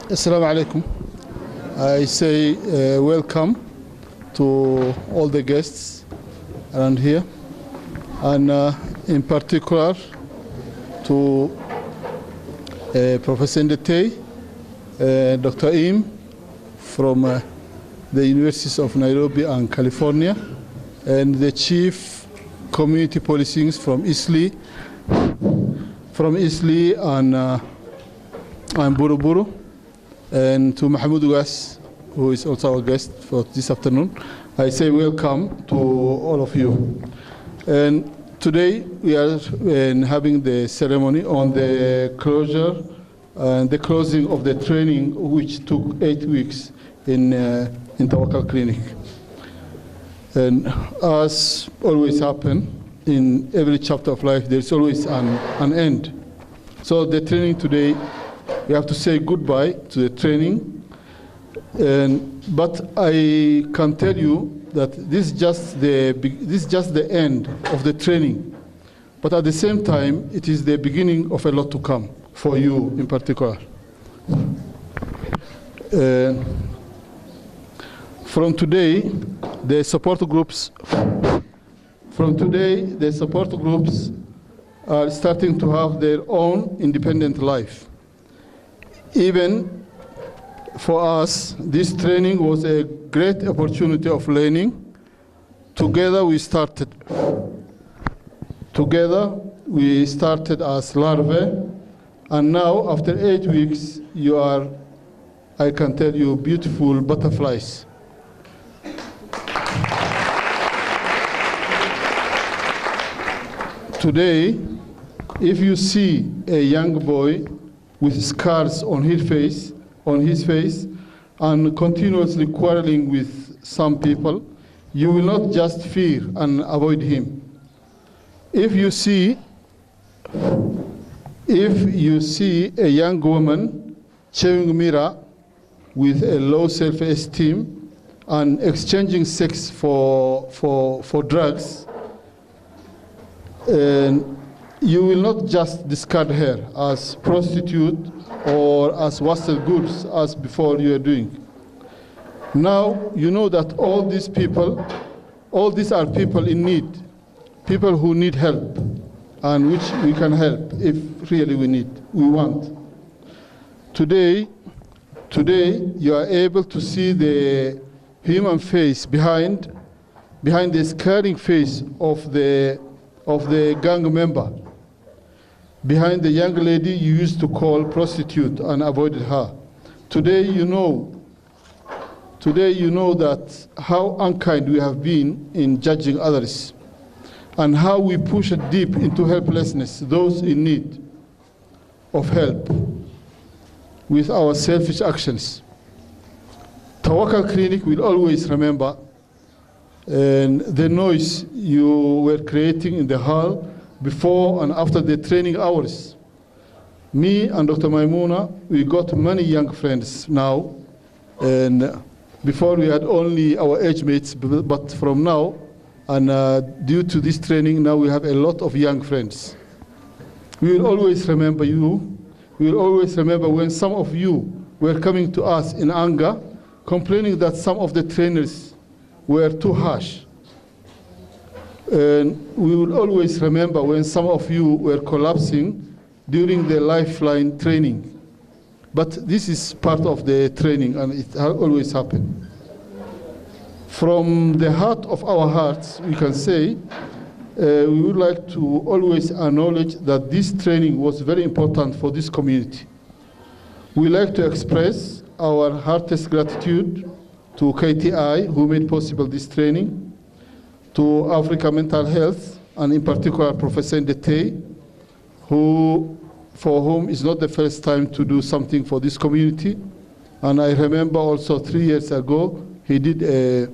Assalamu alaikum. I say welcome to all the guests around here, and in particular to Professor Ndete, Dr. Im from the Universities of Nairobi and California, and the Chief Community Policing from Isli and Buruburu, and to Mahmoud Ouass, who is also our guest for this afternoon. I say welcome to all of you. And today we are having the ceremony on the closure and the closing of the training, which took 8 weeks in Tawakkal Clinic. And as always happen in every chapter of life, there's always an end. So the training today, we have to say goodbye to the training, but I can tell you that this is just the end of the training. But at the same time, it is the beginning of a lot to come for you in particular. From today, the support groups are starting to have their own independent life. Even for us, this training was a great opportunity of learning. Together we started as larvae, and now after 8 weeks, you are, I can tell you, beautiful butterflies. Today, if you see a young boy with scars on his face, and continuously quarreling with some people, you will not just fear and avoid him. If you see a young woman chewing mirror with a low self-esteem and exchanging sex for drugs, you will not just discard her as prostitute or as wasted goods as before you are doing. Now you know that all these are people in need, people who need help, and which we can help if really we want. Today you are able to see the human face behind the scaring face of the gang member, behind the young lady you used to call prostitute and avoided her. Today you know that how unkind we have been in judging others, and how we push deep into helplessness those in need of help with our selfish actions. Tawakkal Clinic will always remember the noise you were creating in the hall before and after the training hours. Me and Dr. Maimuna, we got many young friends now, and before we had only our age mates, but from now, and due to this training, now we have a lot of young friends. We will always remember you. We will always remember when some of you were coming to us in anger, complaining that some of the trainers were too harsh. And we will always remember when some of you were collapsing during the lifeline training. But this is part of the training, and it always happens. From the heart of our hearts, we can say, we would like to always acknowledge that this training was very important for this community. We like to express our heartiest gratitude to KTI, who made possible this training, to Africa Mental Health, and in particular Professor Ndete, for whom it's not the first time to do something for this community. And I remember also 3 years ago, he did a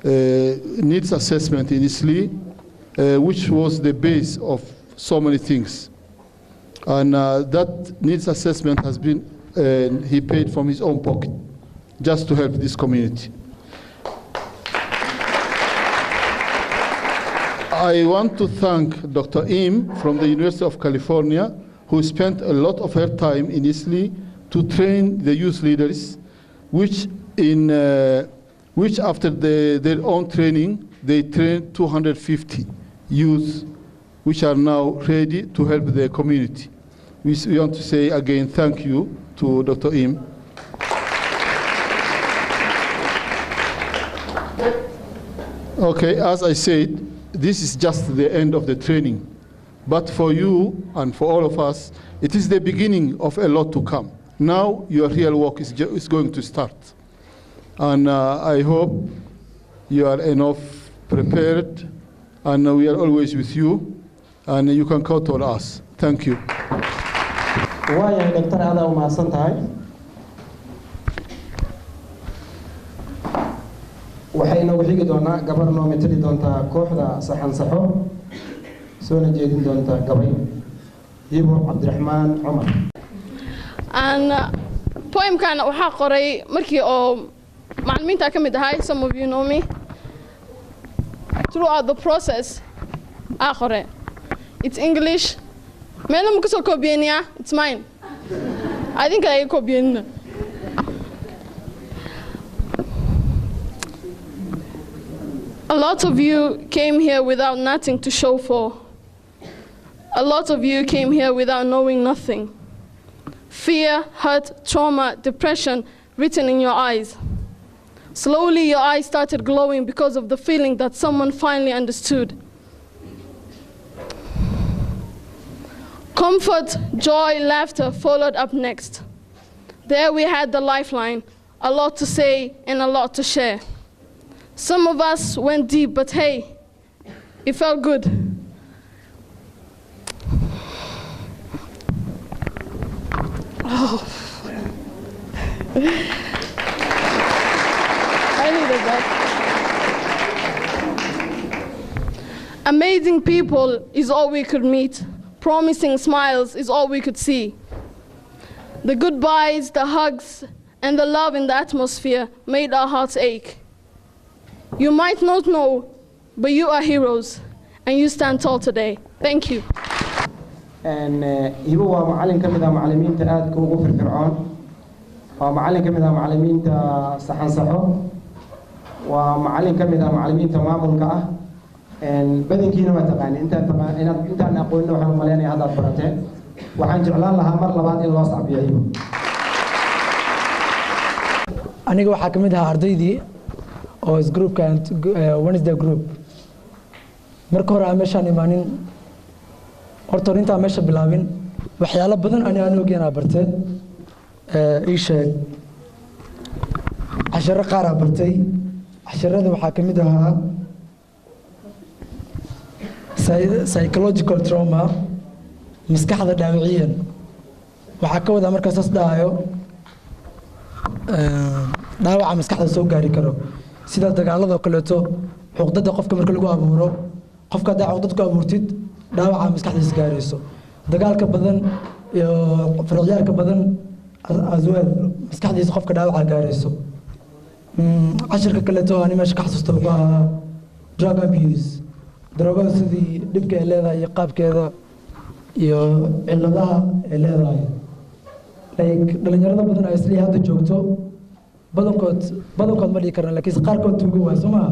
needs assessment in Isli, which was the base of so many things. And that needs assessment has been, he paid from his own pocket, just to help this community. I want to thank Dr. Im from the University of California, who spent a lot of her time in Isli to train the youth leaders, which after their own training, they train 250 youth, which are now ready to help their community. We want to say again thank you to Dr. Im. Okay, as I said, this is just the end of the training. But for you and for all of us, it is the beginning of a lot to come. Now your real work is going to start. And I hope you are enough prepared, and we are always with you, and you can count on us. Thank you. Waya Dr. Ada umahadsantahay. waxayna wixii doonaa gabar noo matali doonta kooxda saxan saxo soo jeedin doonta gabay Hibo Cabdiraxmaan Umar. And poem kan waxa qoray markii oo macallimiinta ka mid ahay, some of you know me, throughout the process akhore. It's English. Meelo ma kasoo koobiyeenaya, it's mine. I think I koobiyeen. A lot of you came here without nothing to show for. A lot of you came here without knowing nothing. Fear, hurt, trauma, depression written in your eyes. Slowly your eyes started glowing because of the feeling that someone finally understood. Comfort, joy, laughter followed up next. There we had the lifeline, a lot to say and a lot to share. Some of us went deep, but hey, it felt good. Oh. I needed that. Amazing people is all we could meet. Promising smiles is all we could see. The goodbyes, the hugs, and the love in the atmosphere made our hearts ache. You might not know, but you are heroes, and you stand tall today. Thank you. And Hibo waa macallin ka mid ah macallimiinta aadka ugu firfircoon. Waa macallin ka mid ah macallimiinta saxan saxo. Waa macallin ka mid ah macallimiinta maamulka ah. badankiina ma taqaan intaan aqoonno waxaan maleynaa hadaad barateen. Waxaan jeclaan lahaa mar labaad in loo saabiyo Hibo. Aniga waxaa ka mid ah ardaydii oo is group Wednesday group. Marka hore aan meeshaan imaanin horta inta meesha bilaabin waxyaalo badan aan ogeynaa bartay ii sheeg casharo qaar aan bartay casharada waxaa ka mid ahaa psychological trauma maskaxda dhaawiciyan waxaa ka wada marka saas dhaayo dhaawaca maskaxda soo gaari karo sida dagaalada kaleeto xuquuqda qofka marka lagu abuuro qofka xuquuqda ku abuurtid dhaawaca maskaxdiisa gaarayso dagaalka badan iyo farqiyaalka badan azweel maskaxdiisa qofka dhaawaca gaarayso cashirka kaleeto aan meesha ka xasuusto waa drug abuse drogada sidii dhibka ay leedahay iyo qaabkeeda iyo ciladaha ay leedahay like dhalinyarada badan ay isla hadda joogto badankood ma dhigi karaan laakiin qaarkood tuugo waa Soomaa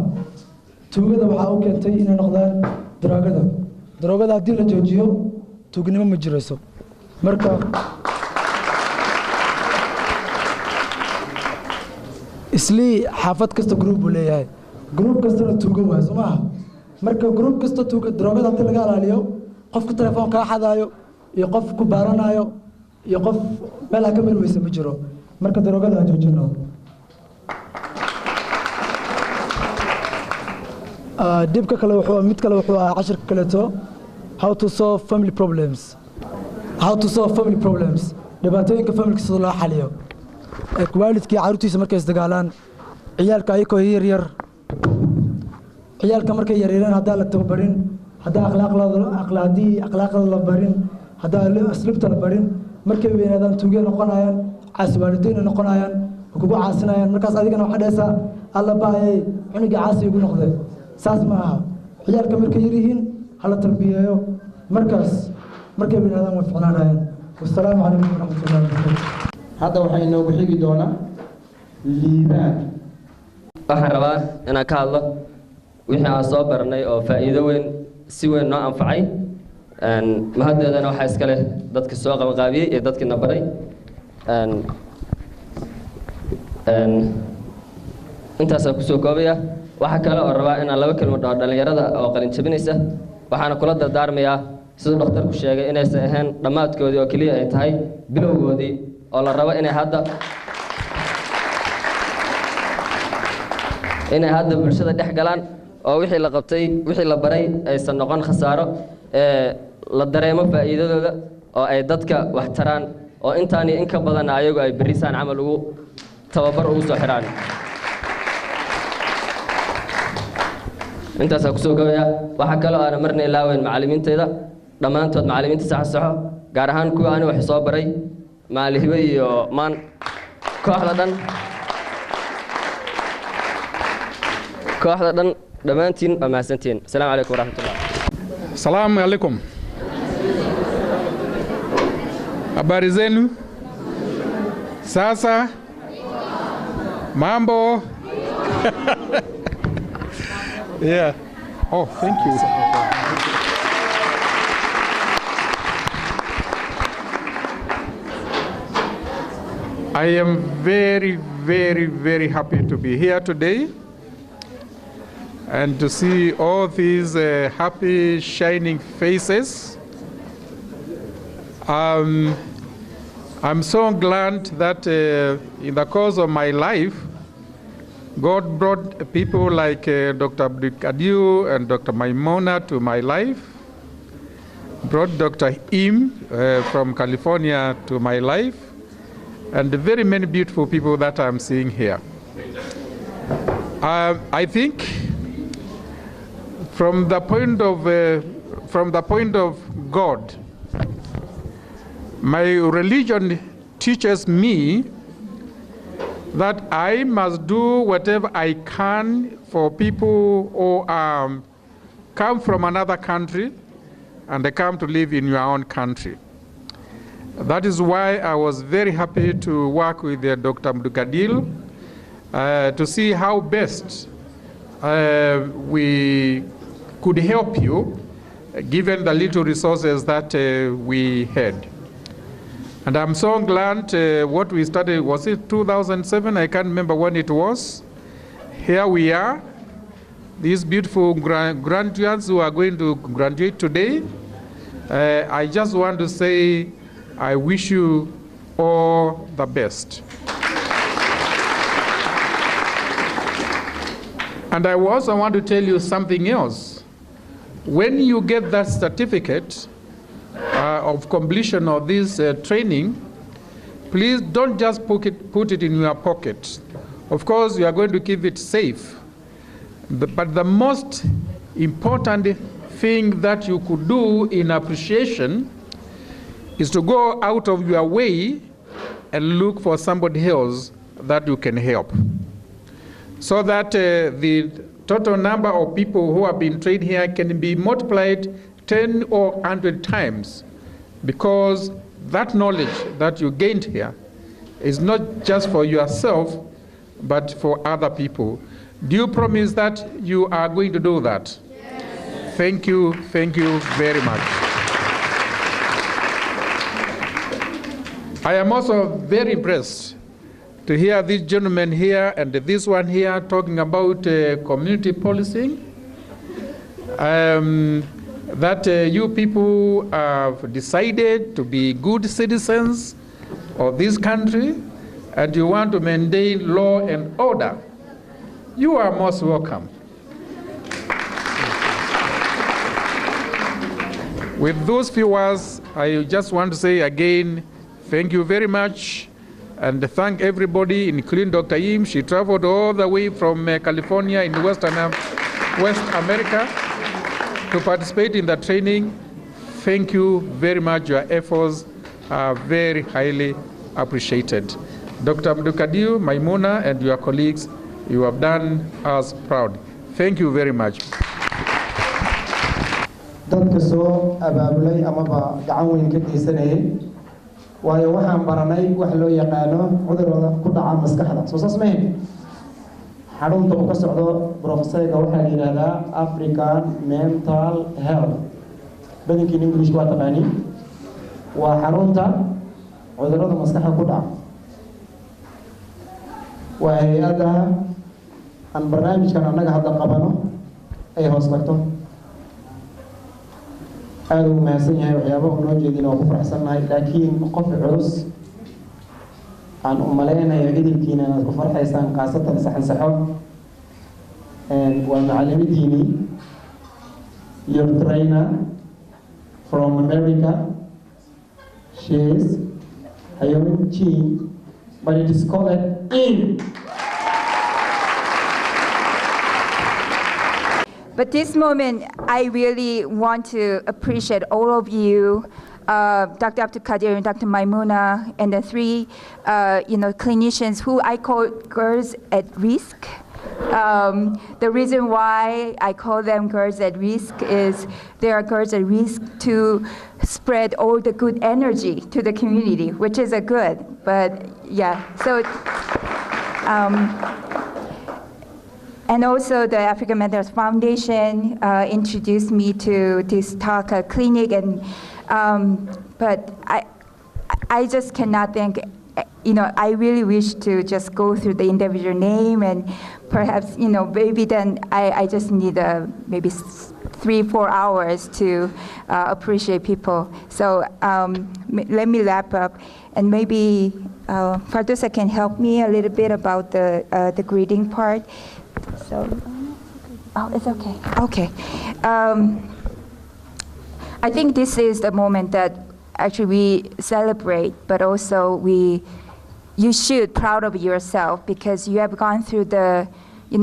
tuugada waxa uu keentay inay noqdaan drogada haddii la joojiyo tuugnimo ma jirayso marka isli xaafad kasta group uu leeyahay group kasta tuugo waa Soomaa marka group kasta tuugo drogada haddii laga ilaaliyo qofka telefoonka xadaayo iyo qof ku baaranayo iyo qof meel ka mirwaysa ma jiro marka drogada joojino dibka kale wuxuu mid kale wuxuu cashirka kaleeto how to solve family problems dhibaatooyinka family sida loo xaliyo waalidkii caruurtiisa markay isdagaalaan ciyaalka ayagoo yar ciyaalka markay yareeyaan hadaa la tababarin hadaa akhlaaqda la barin hadaa asluubta la barin markay weynaadaan tuuge noqonayaan caasiwaalidiin noqonayaan kugu caasinayaan markaas adigana waxa dheesa alla baayay cuniga caasi ugu noqday saas ma aha ciyaalka markay yirihiin hala tarbiyeeyo markaas markay weynaadaan way fiicnaanayaan wassalaamu calaykum warahmatullaahi wabarakaatuh هذا وحين نوع حقي دونا ليبان waxaan rabaa inaan ka hadlo wixii aan soo barnay oo faa'iido weyn si weyn noo anfacay mahaddeedana waxa iska leh dadka soo qabanqaabiyay ee dadkina baray intaas ku soo koobaya waxa kale oo rabaa inaan laba kelmo dhaho dhalinyarada oo qalin jabinaysa waxaana kula dardaarmayaa sida dhakhtarku sheegay inaysan ahayn dhammaadkoodii oo keliya ay tahay bilowgoodii oo la rabo inay hadda bulshada dhex galaan oo wixii la qabtay wixii la baray aysan noqon khasaaro la dareemo faa'iidadooda oo ay dadka wax taraan oo intaan in ka badan ayagu ay berisaan camal ugu tababar ugu soo xiraan intaas ku soo gabaya waxa kale oo aan marna ilaaweyn macallimiinteeda dhamaantood macallimiinta saxsaxo gaar ahaan kuwa aan wax soo baray maalihiba iyo maan kooxda dhan dhamaantiin waa mahadsantiin assalaamu calaykum waraxmatullah Salamu alaikum. Habari zenu? Sasa? Mambo? Yeah. Oh, thank you. I am very, very, very happy to be here today and to see all these happy, shining faces. I'm so glad that in the course of my life, God brought people like Dr. Abdul and Dr. Maimona to my life, brought Dr. Im from California to my life, and very many beautiful people that I'm seeing here. I think from the point of God, my religion teaches me that I must do whatever I can for people who come from another country and they come to live in your own country. That is why I was very happy to work with Dr. Mdukadil to see how best we could help you given the little resources that we had. And I'm so glad what we started, was it 2007? I can't remember when it was. Here we are, these beautiful graduates who are going to graduate today. I just want to say I wish you all the best. And I also want to tell you something else. When you get that certificate of completion of this training, please don't just put it in your pocket. Of course, you are going to keep it safe. But the most important thing that you could do in appreciation is to go out of your way and look for somebody else that you can help, so that the total number of people who have been trained here can be multiplied 10 or 100 times, because that knowledge that you gained here is not just for yourself, but for other people. Do you promise that you are going to do that? Yes. Thank you very much. I am also very impressed to hear this gentleman here and this one here talking about community policing. That you people have decided to be good citizens of this country and you want to maintain law and order. You are most welcome. With those few words, I just want to say again, thank you very much, and thank everybody, including Dr. Im. She traveled all the way from California in West America to participate in the training. Thank you very much. Your efforts are very highly appreciated. Dr. Abdul, Maimuna, and your colleagues, you have done us proud. Thank you very much. dadka soo abaabulay amaba gacan weyn ka geysanayay waayo waxaan baranay wax loo yaqaano cudurrada ku dhaca maskaxda soo saas mahayn xarunta uu ka socdo professorka waxaa la yidhaahdaa African Mental Health badankiin English waa taqaaniin waa xarunta cudurrada maskaxda ku dhaca waa hay-adda aan barnaamijkan annaga hadda qabano ay hoos tagto aad u mahadsan yahay waxyaabaha noo jeedin oo ku faraxsannahay laakiin qof culus aan u malaynayo idinkiina inaad ku farxaysaan qaasatan saxan saxo waa macallimidiini your trainer from America she is Hayomin Chin but it is called in. But this moment, I really want to appreciate all of you, Dr. Abdul Qadir and Dr. Maimuna, and the three, clinicians who I call girls at risk. The reason why I call them girls at risk is they are girls at risk to spread all the good energy to the community, which is a good. But yeah, so. And also the African Mental Health Foundation introduced me to this talk clinic, and but I just cannot think. I really wish to just go through the individual name, and perhaps maybe then I just need maybe 3-4 hours to appreciate people. So let me wrap up, and maybe Fardusa can help me a little bit about the greeting part. So, oh, it's okay. Okay. I think this is the moment that actually we celebrate, but also you should proud of yourself because you have gone through the,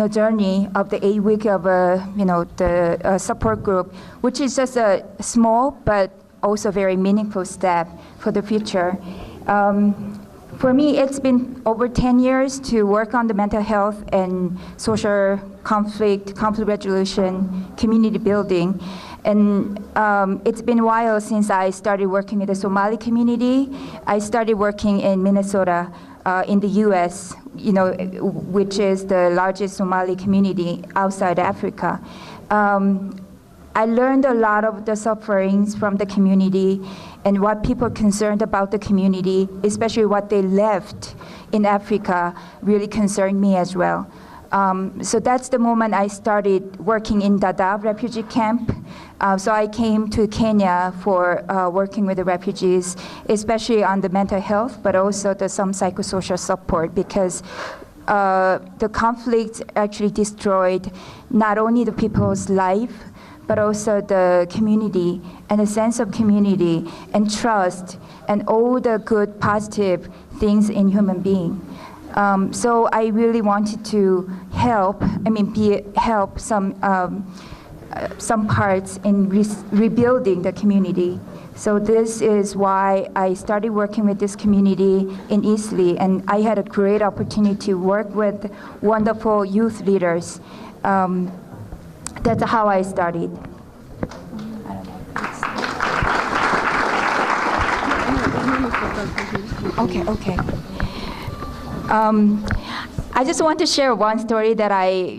journey of the 8 week of the support group, which is just a small but also very meaningful step for the future. For me, it's been over 10 years to work on the mental health and social conflict resolution, community building. And it's been a while since I started working with the Somali community. I started working in Minnesota, in the US, which is the largest Somali community outside Africa. I learned a lot of the sufferings from the community and what people concerned about the community, especially what they left in Africa, really concerned me as well. So that's the moment I started working in Dadaab refugee camp. So I came to Kenya for working with the refugees, especially on the mental health, but also some psychosocial support because the conflict actually destroyed not only the people's life, but also the community and a sense of community and trust and all the good, positive things in human being. So I really wanted to help some parts in rebuilding the community. So this is why I started working with this community in Eastleigh, and I had a great opportunity to work with wonderful youth leaders. That's how I started. Okay. I just want to share one story that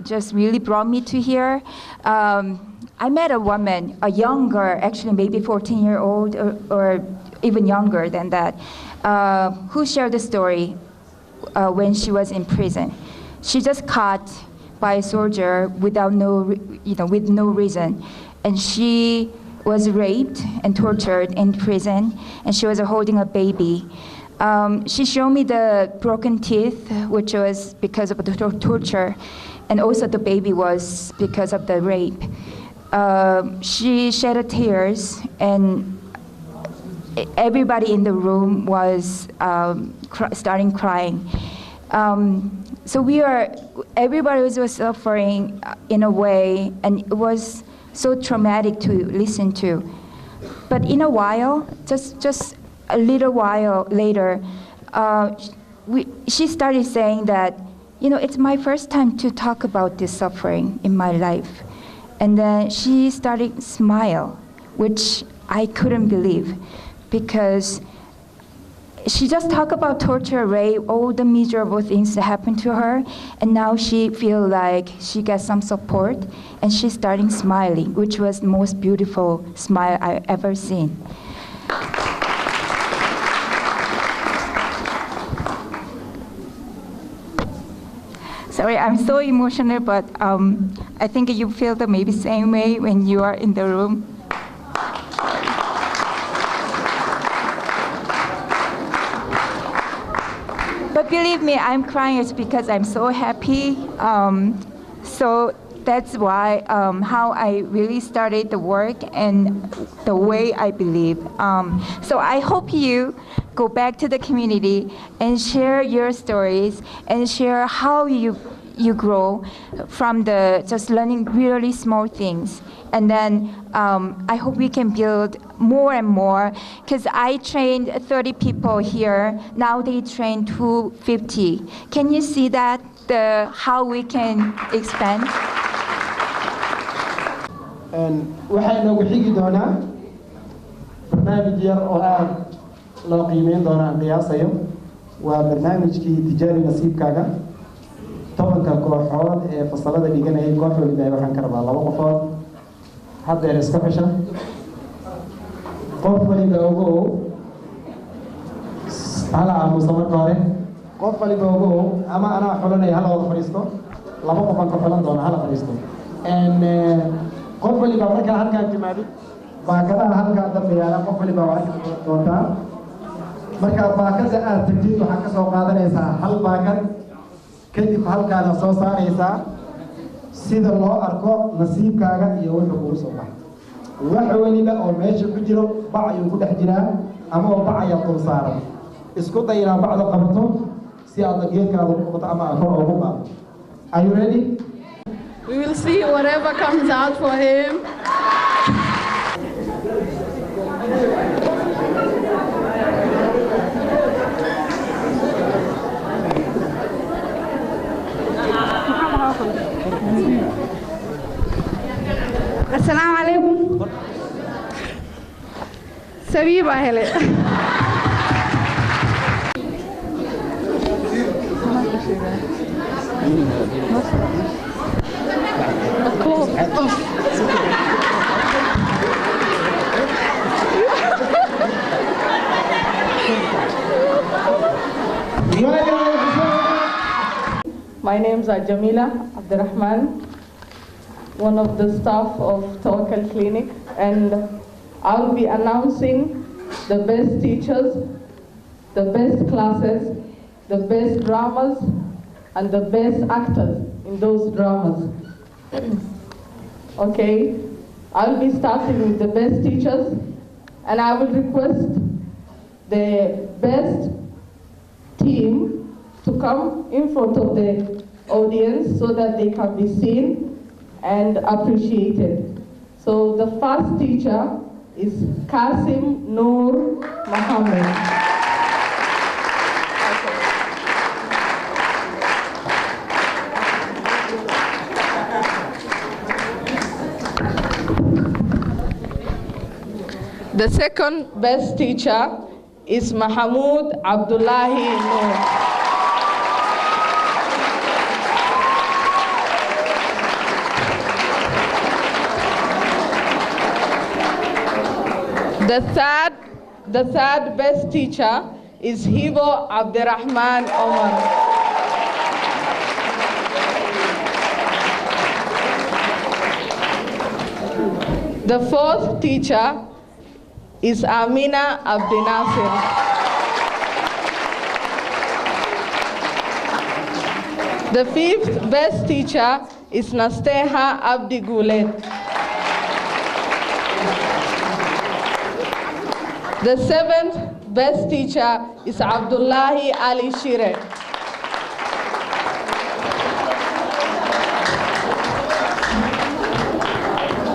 just really brought me to here. I met a woman, a younger, actually maybe 14-year-old or even younger than that, who shared the story when she was in prison. She just caught by a soldier with no reason, and she was raped and tortured in prison, and she was holding a baby. She showed me the broken teeth, which was because of the torture, and also the baby was because of the rape. She shed tears, and everybody in the room was starting crying. So everybody was suffering in a way, and it was so traumatic to listen to. But in a while, just a little while later, she started saying that, it's my first time to talk about this suffering in my life. And then she started smile, which I couldn't believe, because she just talked about torture, rape, all the miserable things that happened to her, and now she feels like she gets some support, and she's starting smiling, which was the most beautiful smile I've ever seen. Sorry, I'm so emotional, but I think you feel the maybe same way when you are in the room. But believe me, I'm crying it's because I'm so happy. So that's why how I really started the work and the way I believe. So I hope you go back to the community and share your stories and share how you grow from the just learning really small things. And then I hope we can build more and more, because I trained 30 people here. Now they train 250. Can you see that, how we can expand? waxay noogu xigi doonaa barnaamij yar oo aad loo qiimeyn doona aan qiyaasayo waa barnaamijkii tijaabi nasiibkaaga 10 kooxood ee fasalada dhiganayay koox waliba waxaan ka rabaa 2 qofood hadda iska xisha qof waliba ugu hala aamusa marka hore qof waliba ugu ama anaa xulanaya hala wada fadhiisto 2 qof aan ka xulan doona hala fadhiisto qof waliba marka halkaan timaadid baakadaha halkaan dambe yaala qof waliba waxay doontaa marka baakada aad tagtid waxaa ka soo qaadanaysaa hal baakad kadib halkaana soo saaraysaa sida loo arko nasiibkaaga iyo wuxuu kugu soo baxay wax waliba oo meesha ku jiro bac ayuu ku dhex jiraa ama oo bac ayaa dul saaran isku day inaad bacda qabato si aad geedkaada u qabato ama aad kor ugu qaado. Are you ready? We will see whatever comes out for him. Assalamu alaikum. Sabiba hele. My names are Jamila Abdurrahman, one of the staff of Tawakkal Clinic, and I'll be announcing the best teachers, the best classes, the best dramas, and the best actors in those dramas. Okay, I'll be starting with the best teachers, and I will request the best team to come in front of the audience so that they can be seen and appreciated. So the first teacher is Qasim Noor Mohammed. The second best teacher is Mahmoud Abdullahi Noor. The third best teacher is Hibo Abdurrahman Omar. The fourth teacher is Amina Abdinasir. The fifth best teacher is Nasteha Abdi Guled. The seventh best teacher is Abdullahi Ali Shire.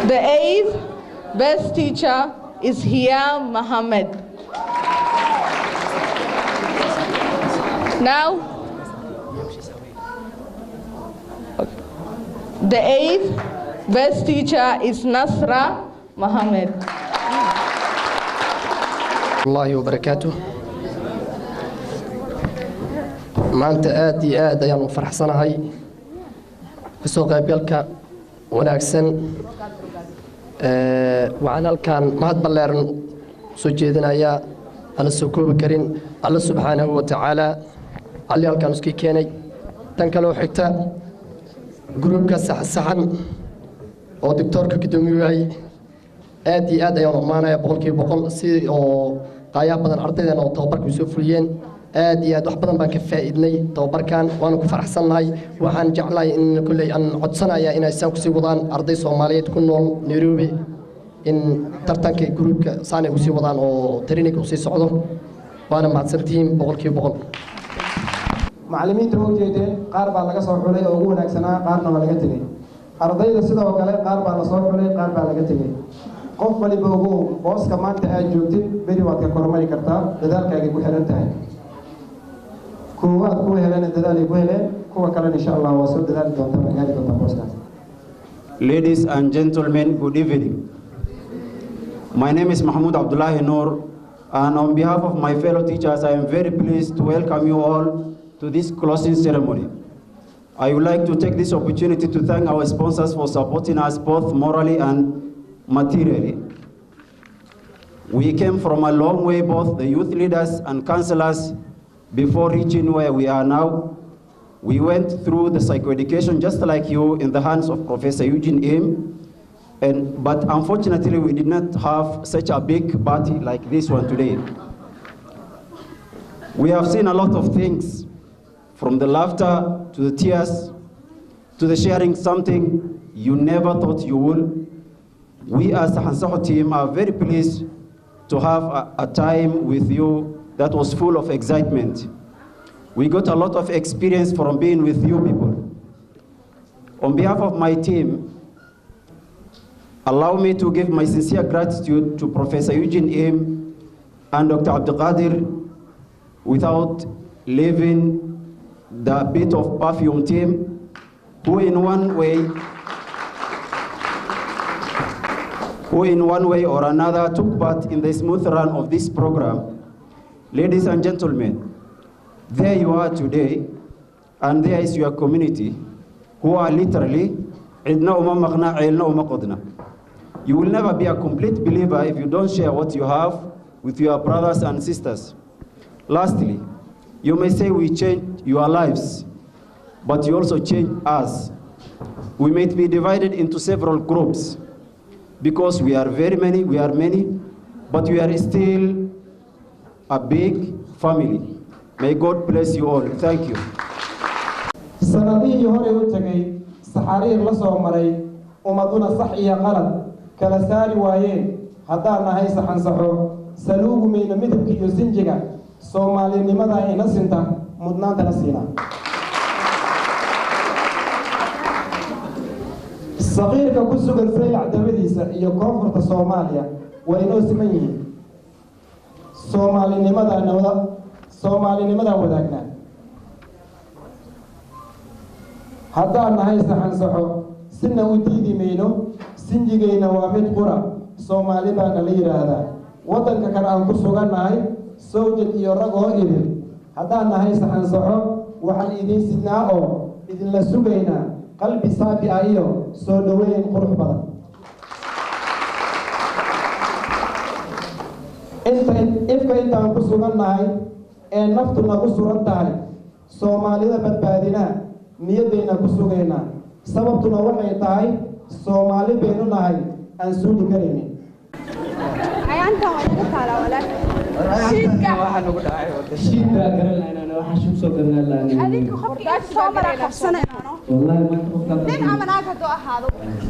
The eighth best teacher is Hiyam Mohammed. Now, the eighth best teacher is Nasra Mohammed. الله وبركاته maanta aad iyo aad ayaan u faraxsanahay kasoo qaybgalka wanaagsan waxaan halkan mahad balleeran soo jeedinayaa aan soo koobi karin alla subxaanahu wa tacaala alli halkan iskii keenay tan kale oo xigta gruubka saxan oo doctorka gudoomiyay aad iyo aad ayaan u amaanayaa boqolkiiba boqol si oo qaayaha badan ardaydan oo tababarku soo fuliyeen aad iyo aad wax badan baan ka faa'iidnay tababarkan waan ku faraxsanahay waxaan jeclahay in kulley aan codsanayaa inay saan ku sii wadaan arday Soomaaliyeed ku nool Nairobi in tartanka gruubka saanay u sii wadaan oo training u sii socdo waana mahadsantihiin boqolkiiba boqol macallimiinta oo jeedeen qaar baa laga soo xulay oo ugu wanaagsanaa qaarna waa laga tagay ardayda sidoo kale qaar baa la soo xulay qaar baa laga tagay qof waliba ugu booska maanta aad joogtid beri waad ka kormari kartaa dadaalkaaga ku xiran tahay kuwaad ku heleen dadaal ku heleen kuwa kale insha Allah waa soo dadaal doonta magaali doonta booskaas. Ladies and gentlemen, good evening. My name is Mahmoud Abdullahi Noor, and on behalf of my fellow teachers, I am very pleased to welcome you all to this closing ceremony. I would like to take this opportunity to thank our sponsors for supporting us both morally and materially. We came from a long way, both the youth leaders and counselors, before reaching where we are now. We went through the psychoeducation just like you in the hands of Professor Eugene Im, but unfortunately we did not have such a big party like this one today. We have seen a lot of things, from the laughter to the tears to the sharing something you never thought you would. We as the Hansaho team are very pleased to have a time with you that was full of excitement. We got a lot of experience from being with you people. On behalf of my team, allow me to give my sincere gratitude to Professor Eugene Im and Dr. Abdelkader, without leaving the bit of perfume team, who in one way or another took part in the smooth run of this program. Ladies and gentlemen, there you are today, and there is your community, who are literally, you will never be a complete believer if you don't share what you have with your brothers and sisters. Lastly, you may say we changed your lives, but you also changed us. We may be divided into several groups, because we are many, but we are still a big family. May God bless you all. Thank you. sanadihii hore u tagay saxariir la soo maray umaduna sax iyo qalad kala saari waayeen haddaan nahay saxan saxo saluugu meena midabka iyo sinjiga Soomaalinimada ina sinta mudnaanta la siina saqiirka ku sugan saylac dabadiisa iyo koonfurta Soomaaliya way inoo siman yihiin Soomaalinimada wadaagna haddaan nahay saxan saxo sina u diidi mayno sinjigeyna waa mid qura Soomaali baa la yiraahdaa wadanka kale aan ku sugannahay sawjad iyo rag oo idin haddaan nahay saxan saxo waxaan idin sidnaa oo idin la sugaynaa qalbi saafi ah iyo soo dhaweyn qurux badan intaan ku sugannahay ee naftu nagu suran tahay Soomaalida badbaadinaa niyadeyna ku sugaynaa sababtuna waxay tahay Soomaali baynu nahay aan suuli karaynin ayaanta waa ugu taala walaal shiidka waxa nagu dhacay shiidka garanayna waxa shub soo garanayna adinku qofka soo mara qabsanayno wallahi ma qofka nin amanaaka doo ahaado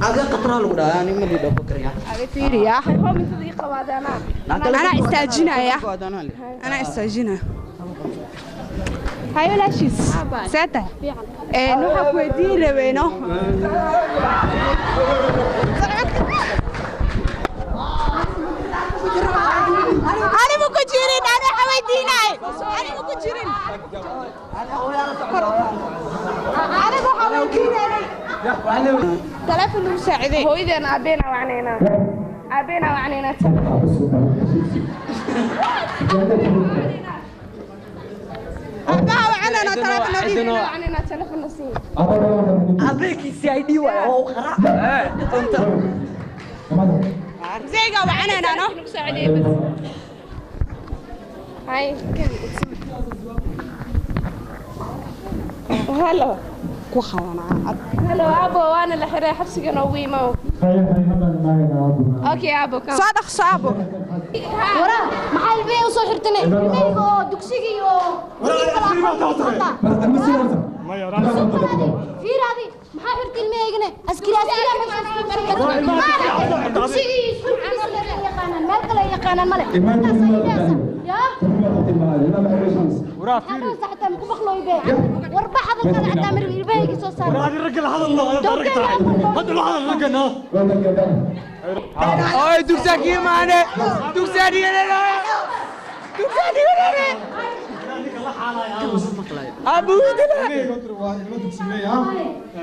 aga qatra lagu dhaay ani ma lido bakriya aga fiiriya hoomintadii qabaadana ana istaajinaya ana istaajinaya hayo laashis saata nuha ku weydiin rabeyno أنا مكجرين أنا حويديناي أنا مكجرين أنا حويديناي تلفون مساعدين هو إذا أبينا وعنينا أبينا وعنينا وعننا تلفون وعننا تلفون نسين أبيك سي واي أو خرا زيقة وعننا أنا مساعدين بس هاي هلا هلا أبو وأنا اللي حري حبسي قنوي مو اوكي ابو كم صادق صابو ورا محل بيه وصو حرتني الميغو دكسيغيو في راضي محل حرت الميغنا اسكري دكسيغي مالك لا يقانا مالك يا ورا في حتى مكبخلو يبيع وربح هذا القلع حتى مربي يبيع سو صار ورا الرجل هذا الله هذا الرجل الرجل أي دوكساكي معنا دوكساكي أنا دوكساكي أنا أبو دلا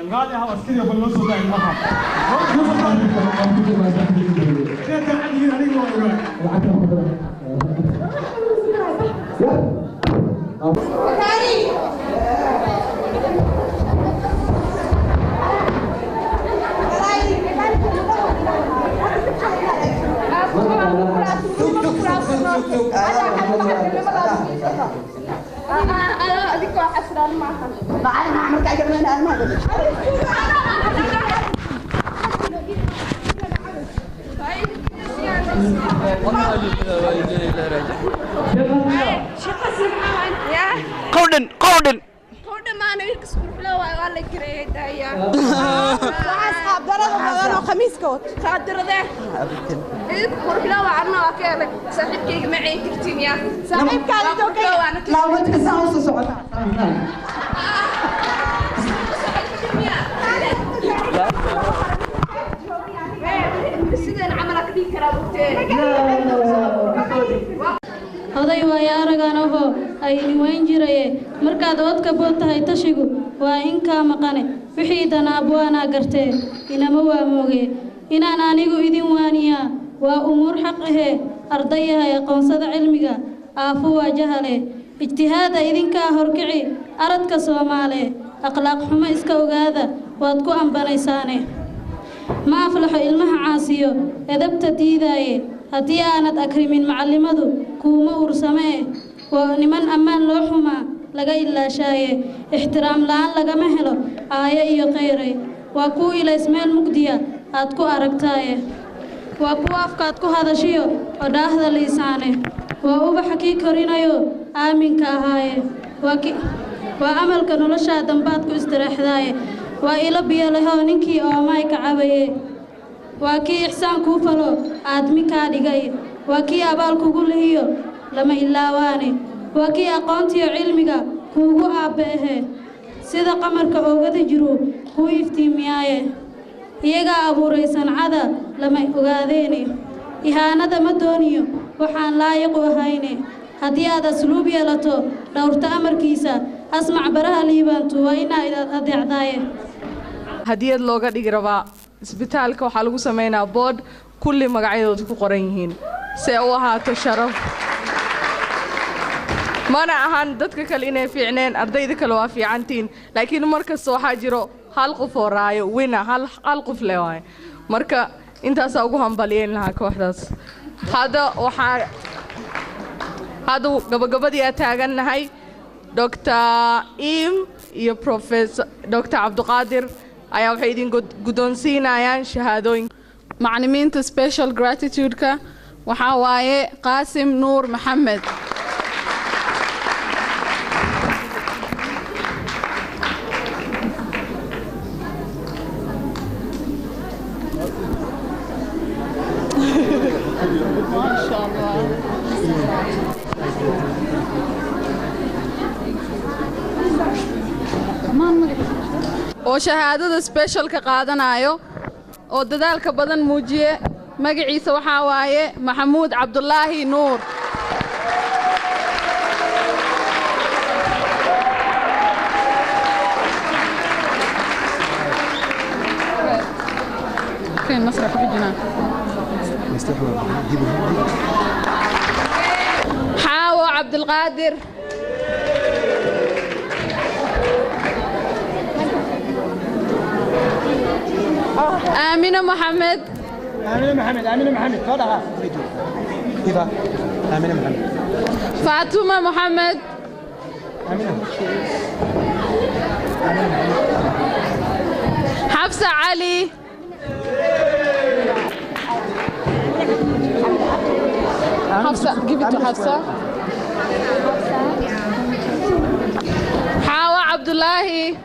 الغالي هو أسكري بالنص ولا المها أنا أديك واحد سرار معها بعد ما عمرك عجبني أنا ما أدري كودن ما أنا يركز كل ولا كريه دايا وأصحاب درجة بدنا خميس كوت خاد درجة كل وعنا وكيلك صاحبك معي كتير يا صاحبك على دوكي لا ودك ساوس صعود oday waaya aragan oo ay niweyn jiray markaad wadka boodtahay tashigu waa in ka maqane wixii danaab waana gartee inama waa mooge inaan anigu idin waaniya waa umur xaq ah ardayaha aqoonsada cilmiga aafu waa jahale ijtihaada idinka horkici aradka Soomaaliye akhlaaq xumo iska ogaada waad ku ambanaysaane ma aflaxo ilmaha caasiyo edabta diidaaye haddii aanad akrimin macallimadu kuuma ursamee waa niman ammaan loo xumaa laga ilaashaaye ixtiraam la'aan lagama helo aaye iyo khayray waa ku ilays meel mugdiya aad ku aragtaaye waa ku afkaad ku hadashiyo oo dhaahda liisaane waa ubaxa kii korinayo aaminka ahaaye waa amalka nolosha dambaad ku istiraexdaaye waa ilo biyo lehoo ninkii oomay ka cabaye waa kii ixsaan kuu falo aadmi kaa dhigay waa kii abaal kugu lehiyo lama ilaawaane waa kii aqoontiyo cilmiga kuugu aabbeehe sida qamarka oogada jiru kuu iftiimiyaaye iyagaa abuuray sancada lama ogaadeene ihaanada ma dooniyo waxaan laayiqu ahayne haddii aad asluub yeelato dhowrta amarkiisa asmac baraha liibaantu waa inaa adeecdaaye hadiyad looga dhigi rabaa isbitaalka waxaa lagu sameynaa board kulli magacyadooda ku qoran yihiin si ay u ahaato sharaf mana ahan dadka kale inay fiicneen ardayda kale waa fiicantiin laakiin markasta waxaa jiro hal qof oo raayo wina hal qof le waaye marka intaasaa ugu hambaliyeen lahaa kooxdaas hadda gabagabadii aa taagannahay Dr. Im iyo Professor Dr. Abduqaadir ayaa waxay idin guddoonsiinayaan shahaadooyin macallimiinta special gratitude-ka waxaa waaye Qaasim Nuur Maxamed oo shahaadada special ka qaadanayo oo dadaalka badan muujiye magaciisa waxaa waaye Maxamuud Cabdullaahi Nuur كان مسرح بجنا حاوى عبد القادر آمنة محمد. آمنة محمد آمنة محمد كذا كيف آمنة محمد فاطمة محمد. آمنة حفصة علي. حفصة give it to حفصة. حاوى عبد الله.